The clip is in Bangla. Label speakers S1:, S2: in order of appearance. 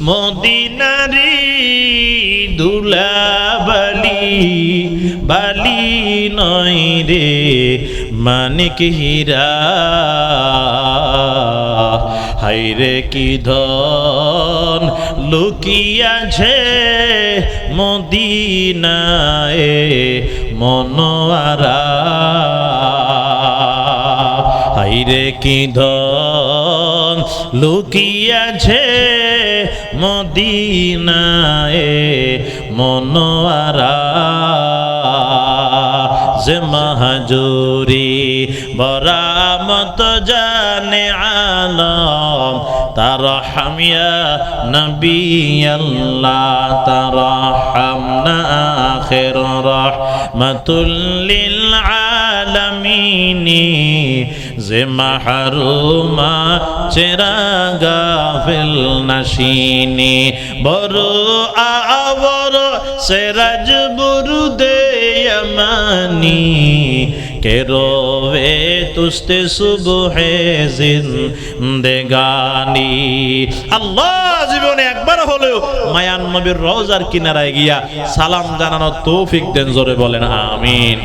S1: মদিনারি দুলাবালি বালি নয় রে মানিক হীরা হায়রে কি ধন লুকিয়াছে মদিনায় মনোয়ারা হায়রে কি ধন লুকিয়াছে মদিনায় মনোয়ারা যে মাহজুরি বরামত জানে আলম তারহাম ইয়া নবী আল্লাহ তারহামনা আখির রাহমাতুল লিল আলামিন যে মাহরুমা চেরা গাফিল নাশিনি বড় আবর সেরাজ বুরুদে यमानी के रोवे तुस्ते सुबहे जिंदगानी আল্লাহ জীবনে একবার হলেও মায়ান নবীর রওজার কিনারায় গিয়া সালাম জানানোর তৌফিক দেন জোরে বলেন আমিন।